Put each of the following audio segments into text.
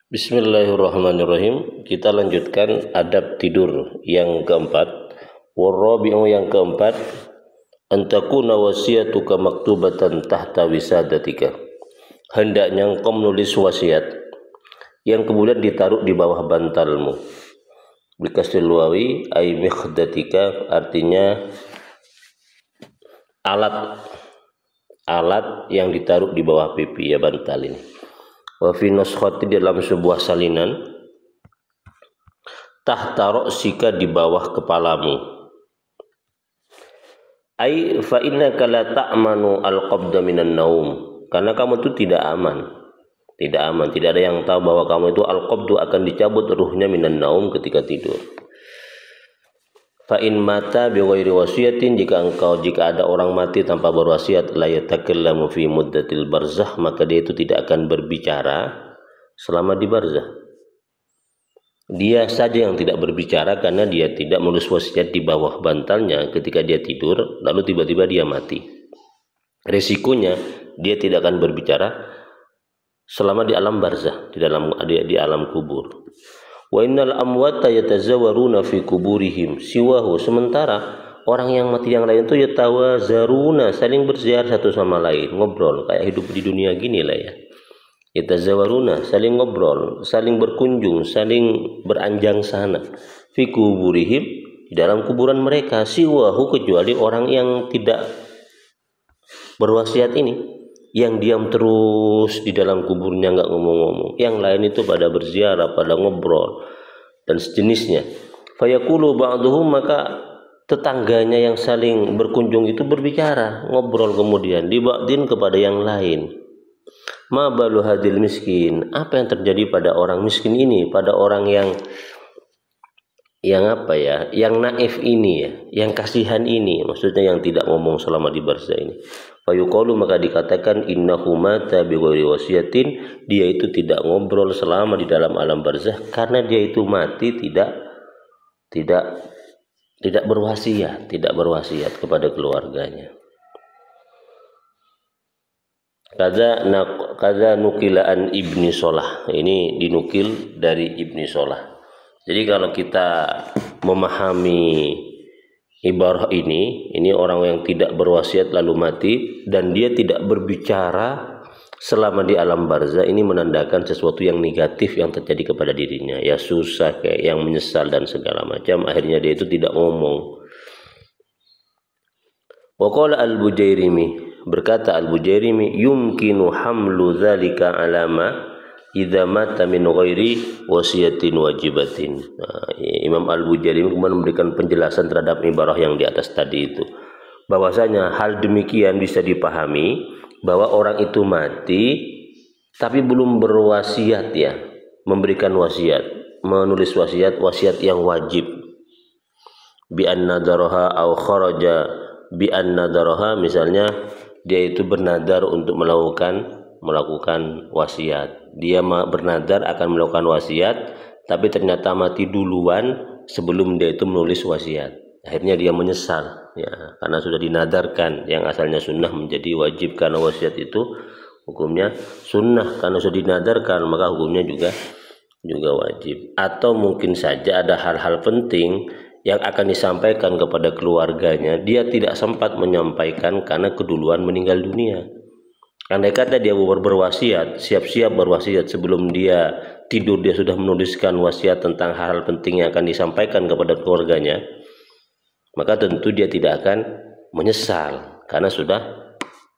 Bismillahirrahmanirrahim. Kita lanjutkan adab tidur yang keempat. Warabi'u yang keempat, antakuna wasiyatuka maktubatan tahta wisadatika. Hendaknya engkau menulis wasiat yang kemudian ditaruh di bawah bantalmu. Bikasril wawi ay mikhdatika, artinya alat yang ditaruh di bawah pipi, ya, bantal ini. Wa fi nuskhati, dalam sebuah salinan, tahta ra'sika, di bawah kepalamu. Ai fa innaka la ta'manu al-qabda minan naum, karena kamu itu tidak aman, tidak ada yang tahu bahwa kamu itu al-qabdu, akan dicabut ruhnya, minan naum, ketika tidur. Fa in mata bi ghairi wasiyatin, jika ada orang mati tanpa berwasiat, la yatakallamu fi muddatil barzah, maka dia itu tidak akan berbicara selama di barzah. Dia saja yang tidak berbicara karena dia tidak menulis wasiat di bawah bantalnya ketika dia tidur, lalu tiba-tiba dia mati. Resikonya dia tidak akan berbicara selama di alam barzah, di alam kubur. Wa innal amwata yatazawaruna fi kuburihim siwahu, sementara orang yang mati yang lain itu yatawazaruna, saling berziar satu sama lain, ngobrol kayak hidup di dunia gini lah, ya. Yatazawaruna, saling ngobrol, saling berkunjung, saling beranjang sana, fi kuburihim, di dalam kuburan mereka, siwahu, kecuali orang yang tidak berwasiat ini, yang diam terus di dalam kuburnya, nggak ngomong-ngomong. Yang lain itu pada berziarah, pada ngobrol dan sejenisnya. Fayaqulu ba'duhum, maka tetangganya yang saling berkunjung itu berbicara, ngobrol kemudian di ba'din, kepada yang lain. Ma balu hadil miskin, apa yang terjadi pada orang miskin ini, pada orang yang naif ini, ya, yang kasihan ini, maksudnya yang tidak ngomong selama di barzah ini. Fayuqalu, maka dikatakan, innahu mata bi ghairi wasiyatin, dia itu tidak ngobrol selama di dalam alam barzah karena dia itu mati tidak berwasiat kepada keluarganya. Kada nukilaan Ibni Solah, ini dinukil dari Ibni Solah. Jadi kalau kita memahami ibarah ini orang yang tidak berwasiat lalu mati dan dia tidak berbicara selama di alam barzah, ini menandakan sesuatu yang negatif yang terjadi kepada dirinya, ya, susah, kayak yang menyesal dan segala macam. Akhirnya dia itu tidak ngomong. Wa qala al-Bujairimi, berkata al-Bujairimi, yumkinu hamlu dzalika alama idza mata min ghairi wasiyatin wajibatin. Imam Al-Bujairimi kemudian memberikan penjelasan terhadap ibarah yang di atas tadi itu, bahwasanya hal demikian bisa dipahami bahwa orang itu mati tapi belum berwasiat, ya, memberikan wasiat, menulis wasiat yang wajib. Bi an nadaraha au kharaja bi an nadaraha, misalnya dia itu bernadar untuk melakukan wasiat. Dia bernadar akan melakukan wasiat, tapi ternyata mati duluan sebelum dia itu menulis wasiat. Akhirnya dia menyesal, ya, karena sudah dinadarkan, yang asalnya sunnah menjadi wajib, karena wasiat itu hukumnya sunnah, karena sudah dinadarkan maka hukumnya juga wajib. Atau mungkin saja ada hal-hal penting yang akan disampaikan kepada keluarganya, dia tidak sempat menyampaikan karena keduluan meninggal dunia. Andai kata dia berwasiat, siap-siap berwasiat sebelum dia tidur, dia sudah menuliskan wasiat tentang hal-hal penting yang akan disampaikan kepada keluarganya, maka tentu dia tidak akan menyesal karena sudah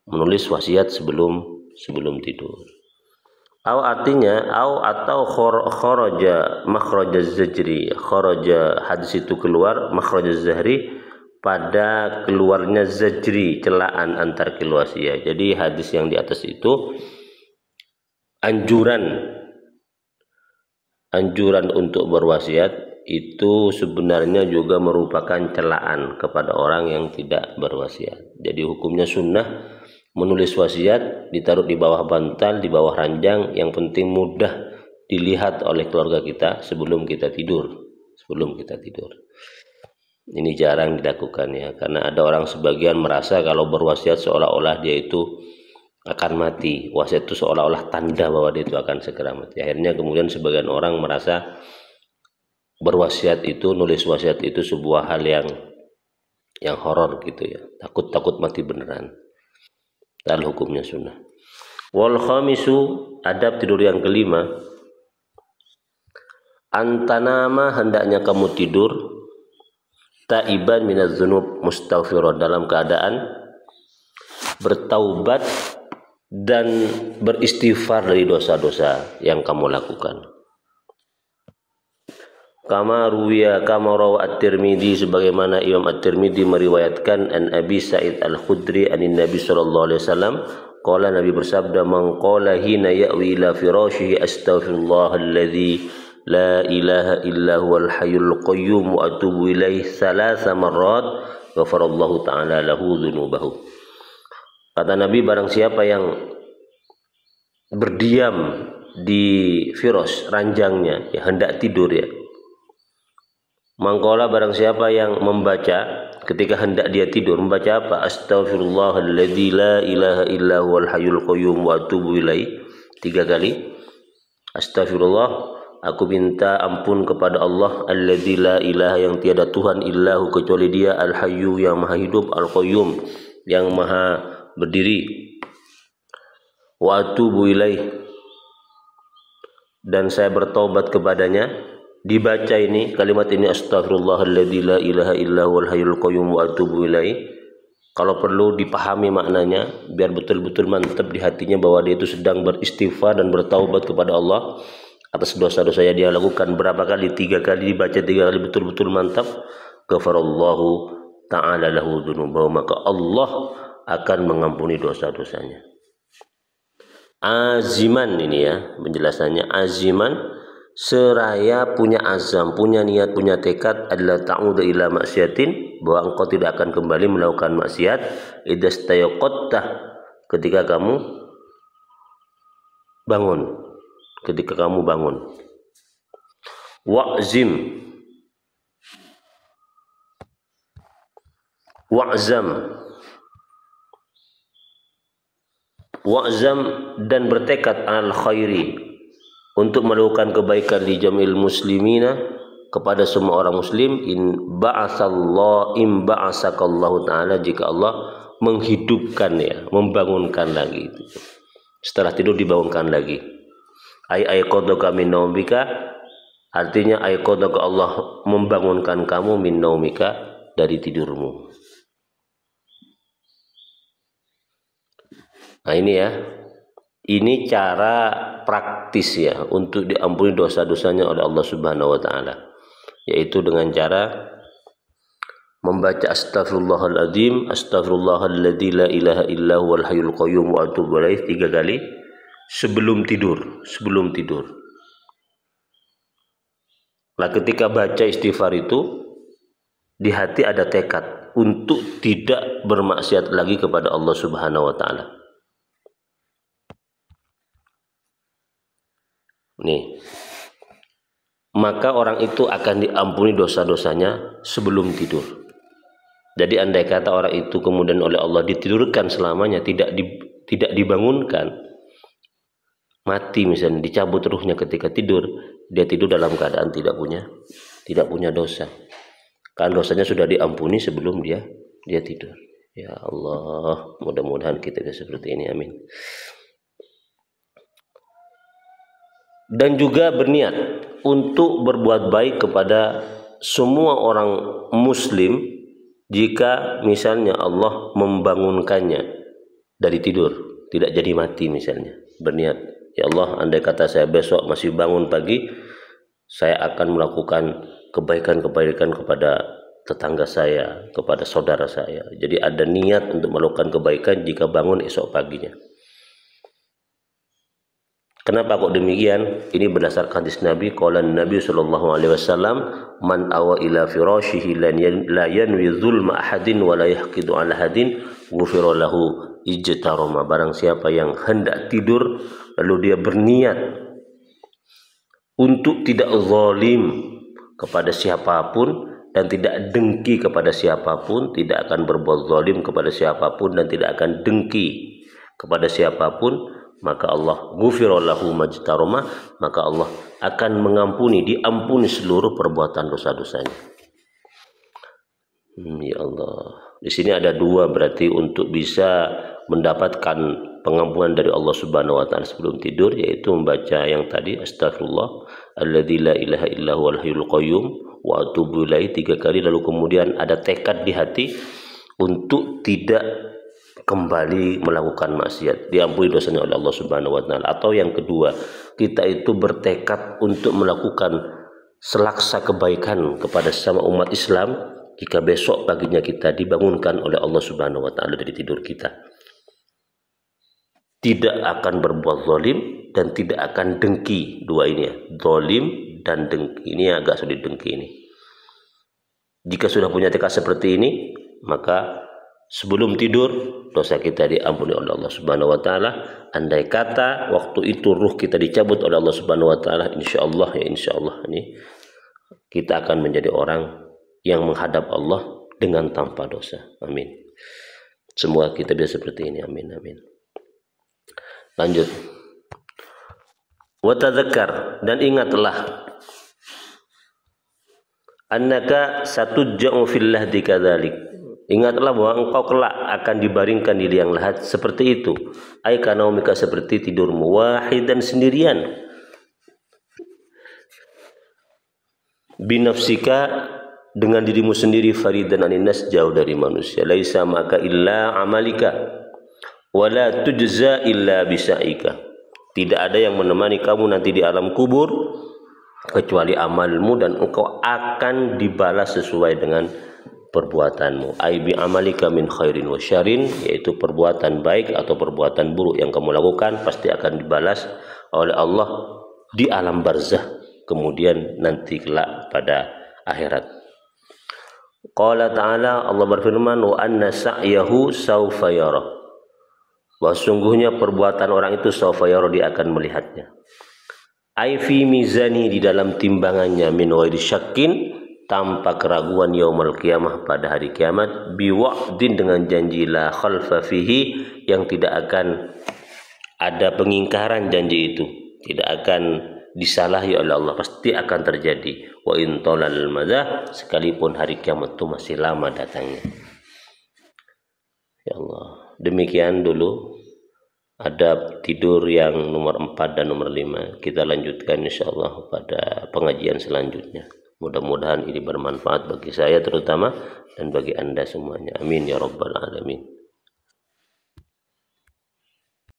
menulis wasiat sebelum tidur. Atau kharaja makhrajaz zajri, kharaja, hadis itu keluar, makhrajaz zahri, pada keluarnya zajri, celaan antar keluarga. Jadi hadis yang di atas itu anjuran untuk berwasiat itu sebenarnya juga merupakan celaan kepada orang yang tidak berwasiat. Jadi hukumnya sunnah menulis wasiat, ditaruh di bawah bantal, di bawah ranjang, yang penting mudah dilihat oleh keluarga kita sebelum kita tidur. Ini jarang dilakukan, ya, karena ada orang sebagian merasa kalau berwasiat seolah-olah dia itu akan mati. Wasiat itu seolah-olah tanda bahwa dia itu akan segera mati. Akhirnya kemudian sebagian orang merasa berwasiat itu, nulis wasiat itu sebuah hal yang horor gitu ya. Takut mati beneran. Padahal hukumnya sunnah. Wal khamisu, adab tidur yang kelima, antanama, hendaknya kamu tidur taiban minaz dzunub mustaghfiran, dalam keadaan bertaubat dan beristighfar dari dosa-dosa yang kamu lakukan. Kama rawa at-Tirmidzi, sebagaimana Imam at-Tirmidzi meriwayatkan an Abi Sa'id al-Khudri anin Nabi sallallahu alaihi wasallam, qala, Nabi bersabda, man qala hina ya'wi ila firashihi astaghfirullahalladzi la ilaha illa huwal hayyul qayyum wa atubu ilaih thalatha marrat ghafarallahu ta'ala lahu dzunubahu. Kata Nabi, barang siapa yang berdiam di firas, ranjangnya, ya hendak tidur ya, mangkola, barang siapa yang membaca ketika hendak dia tidur, membaca apa? Astaghfirullahalladzi la ilaha illa huwal hayyul qayyum wa atubu ilaih, 3 kali. Astaghfirullah, aku minta ampun kepada Allah, alladzi la ilaha, yang tiada Tuhan, illahu, kecuali dia, al hayyu, yang maha hidup, al qayyum, yang maha berdiri, wa atubu ilaih, dan saya bertaubat kepadanya. Dibaca ini, kalimat ini, astaghfirullahalladzi la ilaha illa huwal hayyul qayyum wa atubu ilaih. Kalau perlu dipahami maknanya biar betul-betul mantap di hatinya bahwa dia itu sedang beristighfar dan bertaubat kepada Allah atas dosa-dosa yang dia lakukan. Berapa kali? 3 kali. Dibaca 3 kali betul-betul mantap. Ghafarallahu ta'ala lahu dzunubahu, maka Allah akan mengampuni dosa-dosanya. Aziman, ini ya penjelasannya. Aziman, seraya punya azam, punya niat, punya tekad, adalah ta'udu ila maksiatin, bahwa engkau tidak akan kembali melakukan maksiat. Idastayaqatta, ketika kamu bangun, wa'zam, dan bertekad al khairi, untuk melakukan kebaikan di jamil muslimina, kepada semua orang muslim. In ba'asakallahu ta'ala, jika Allah menghidupkan, ya, membangunkan lagi, setelah tidur dibangunkan lagi. Ayqadaka min naumika, artinya ayqadaka, Allah membangunkan kamu, min naumika, dari tidurmu. Nah ini ya, ini cara praktis ya untuk diampuni dosa-dosanya oleh Allah Subhanahu wa taala, yaitu dengan cara membaca astaghfirullahaladzim, astaghfirullahalladzi la ilaha illa huwal hayyul qayyum wa atubu ilaih 3 kali sebelum tidur. Nah, ketika baca istighfar itu, di hati ada tekad untuk tidak bermaksiat lagi kepada Allah Subhanahu wa taala. Nih, maka orang itu akan diampuni dosa-dosanya sebelum tidur. Jadi andai kata orang itu kemudian oleh Allah ditidurkan selamanya, tidak dibangunkan, mati misalnya, dicabut ruhnya ketika tidur, dia tidur dalam keadaan tidak punya dosa, kan dosanya sudah diampuni sebelum dia tidur. Ya Allah, mudah-mudahan kita seperti ini, amin. Dan juga berniat untuk berbuat baik kepada semua orang muslim jika misalnya Allah membangunkannya dari tidur, tidak jadi mati misalnya. Berniat, ya Allah, andai kata saya besok masih bangun pagi, saya akan melakukan kebaikan-kebaikan kepada tetangga saya, kepada saudara saya. Jadi ada niat untuk melakukan kebaikan jika bangun esok paginya. Kenapa kok demikian? Ini berdasarkan hadis Nabi, qala Nabi sallallahu alaihi wasallam, man awa ila firashihi la yanwi zulma ahadin wa la yahqidu ala ahadin ghufira lahu ijtarama. Barang siapa yang hendak tidur lalu dia berniat untuk tidak zalim kepada siapapun dan tidak dengki kepada siapapun, tidak akan berbuat zalim kepada siapapun dan tidak akan dengki kepada siapapun, maka Allah ghufirallahu majtaroma, maka Allah akan diampuni seluruh perbuatan dosa-dosanya. Ya Allah. Di sini ada dua, berarti untuk bisa mendapatkan pengampunan dari Allah Subhanahu wa taala sebelum tidur, yaitu membaca yang tadi astagfirullah alladzi la ilaha illa huwal hayyul qayyum wa atubu ilaihi 3 kali, lalu kemudian ada tekad di hati untuk tidak kembali melakukan maksiat, diampuni dosanya oleh Allah Subhanahu wa taala. Atau yang kedua, kita itu bertekad untuk melakukan selaksa kebaikan kepada sesama umat Islam jika besok paginya kita dibangunkan oleh Allah Subhanahu wa taala dari tidur kita. Tidak akan berbuat zalim dan tidak akan dengki. Dua ini ya, zalim dan dengki. Ini agak sulit, dengki ini. Jika sudah punya tekad seperti ini, maka sebelum tidur dosa kita diampuni oleh Allah Subhanahu wa taala. Andai kata waktu itu ruh kita dicabut oleh Allah Subhanahu wa taala, insyaallah ini kita akan menjadi orang yang menghadap Allah dengan tanpa dosa. Amin. Semua kita bisa seperti ini. Amin. Lanjut. Wa tadzakkar, dan ingatlah annaka satujja'u fil lahdi kadzalik. Ingatlah bahwa engkau kelak akan dibaringkan di liang lahat seperti itu. Ai kanaumika, seperti tidurmu, wahidan, sendirian. Binafsika, dengan dirimu sendiri, faridan aninnas, jauh dari manusia. Laisa maka illa amalika wala tujza illa bisaika. Tidak ada yang menemani kamu nanti di alam kubur kecuali amalmu, dan engkau akan dibalas sesuai dengan perbuatanmu. Ai bi amalika min khairin wa syarrin, yaitu perbuatan baik atau perbuatan buruk yang kamu lakukan pasti akan dibalas oleh Allah di alam barzah, kemudian nanti kelak pada akhirat. Qala ta'ala, Allah berfirman, wa anna sa'yahu sawfa yara, bahwa sungguhnya perbuatan orang itu sawfa yara, dia akan melihatnya. Ai fi mizani, di dalam timbangannya, min ghairi syakkin, tanpa keraguan, yaumul qiyamah, pada hari kiamat, biwa'din, dengan janji, la khalfa fihi, yang tidak akan ada pengingkaran janji itu, tidak akan disalahi oleh Allah, pasti akan terjadi. Wa in talal madah, sekalipun hari kiamat itu masih lama datangnya. Ya Allah, demikian dulu adab tidur yang nomor 4 dan nomor 5. Kita lanjutkan insyaallah pada pengajian selanjutnya. Mudah-mudahan ini bermanfaat bagi saya terutama dan bagi Anda semuanya. Amin ya rabbal alamin.